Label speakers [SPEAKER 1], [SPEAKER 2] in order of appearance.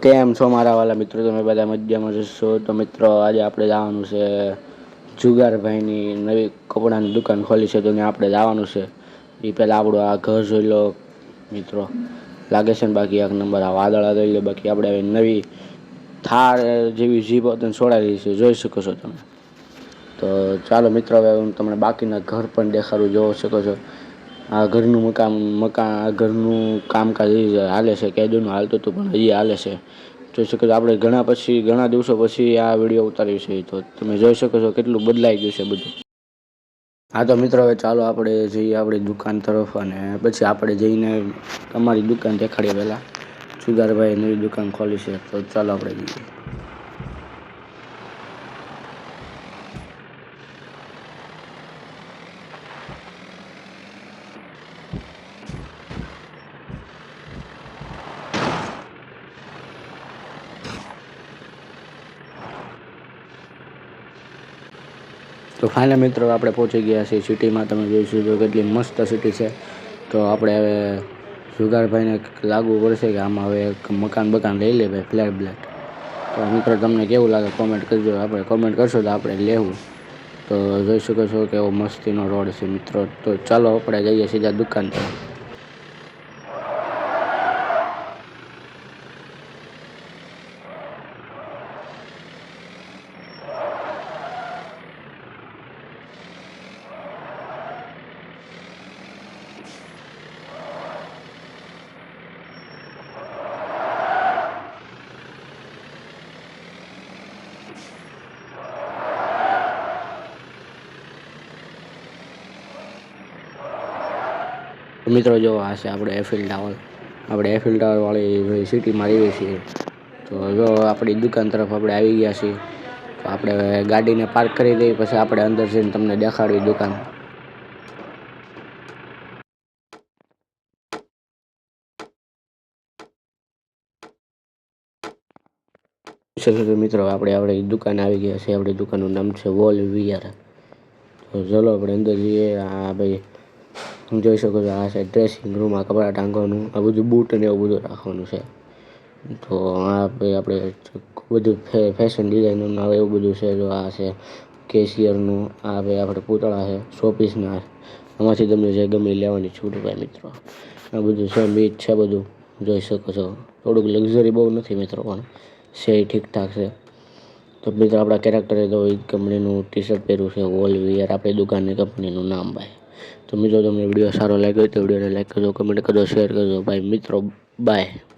[SPEAKER 1] કેમ છો મારા વાલા મિત્રો? તમે બધા મજામાં જશો? તો મિત્રો આજે આપણે જવાનું છે જુગારભાઈની નવી કપડાની દુકાન ખોલી છે, તો ત્યાં આપણે જવાનું છે. એ પહેલાં આપણું આ ઘર જોઈ લો મિત્રો, લાગે છે ને બાકી એક નંબર. આ વાદળા જોઈ લો, બાકી આપણે હવે નવી થાર જેવી જીપ તમે છોડાવી છે, જોઈ શકો છો તમે. તો ચાલો મિત્રો, હવે હું તમને બાકીના ઘર પણ દેખાડું, જોઈ શકો છો. આ ઘરનું મકાન આ ઘરનું કામકાજ હાલે છે. કેદુનું હાલતું હતું પણ હજી હાલે છે. જોઈ શકો છો આપણે ઘણા દિવસો પછી આ વિડીયો ઉતાર્યું છે, તો તમે જોઈ શકો છો કેટલું બદલાઈ ગયું છે બધું. હા તો મિત્રો, હવે ચાલો આપણે જઈએ આપણી દુકાન તરફ, અને પછી આપણે જઈને તમારી દુકાન દેખાડીએ. પહેલાં જુગારભાઈ નવી દુકાન ખોલી છે, તો ચાલો આપણે જઈએ. તો ફાઇનલ મિત્રો, આપણે પહોંચી ગયા છીએ સિટીમાં. તમે જોઈશું તો કેટલી મસ્ત સિટી છે. તો આપણે હવે જુગારભાઈને લાગવું પડશે કે આમાં હવે મકાન લઈ લે ભાઈ, ફ્લેટ બ્લેટ. તો મિત્રો તમને કેવું લાગે કોમેન્ટ કરજો. આપણે કોમેન્ટ કરશો તો આપણે લેવું. તો જોઈ શકો છો કે એવો મસ્તીનો રોડ છે મિત્રો. તો ચાલો આપણે જઈએ સીધા દુકાન પર. મિત્રો જો આ છે આપણે એફિલ ટાવર. આપણે એફિલ ટાવર વાળી સિટીમાં રહીએ છીએ. તો જો આપણી દુકાન તરફ આપણે આવી ગયા છીએ. તો આપણે ગાડીને પાર્ક કરી દઈએ, પછી આપણે અંદર જઈને તમને દેખાડવી દુકાન. મિત્રો આપણે દુકાન આવી ગયા છે. આપણી દુકાનનું નામ છે વોલ વીઆર. તો ચલો આપણે અંદર જઈએ. આ ભાઈ જોઈ શકો છો, આ છે ડ્રેસિંગ રૂમ. આ કપડાં ટાંગવાનું, આ બધું બૂટ અને એવું બધું રાખવાનું છે. તો આ ભાઈ આપણે બધું ફેશન ડિઝાઇનરનું આવે એવું બધું છે. જો આ છે કેશિયરનું. આ ભાઈ આપણે પૂતળા છે શોપીસના. આમાંથી તમને જે ગમે લેવાની છૂટ ભાઈ મિત્રો. આ બધું છે મીટ છે બધું, જોઈ શકો છો. થોડુંક લક્ઝરી બહુ નથી મિત્રો, પણ છે ઠીકઠાક છે. તો મિત્રો આપણા કેરેક્ટરે તો એ કંપનીનું ટી શર્ટ પહેર્યું છે, વોલ વીઆર, આપણી દુકાનની કંપનીનું નામ ભાઈ. તો મિત્રો તમને વિડીયો સારો લાગ્યો તો વિડીયોને લાઈક કરજો, કમેન્ટ કરજો, શેર કરજો ભાઈ મિત્રો. બાય.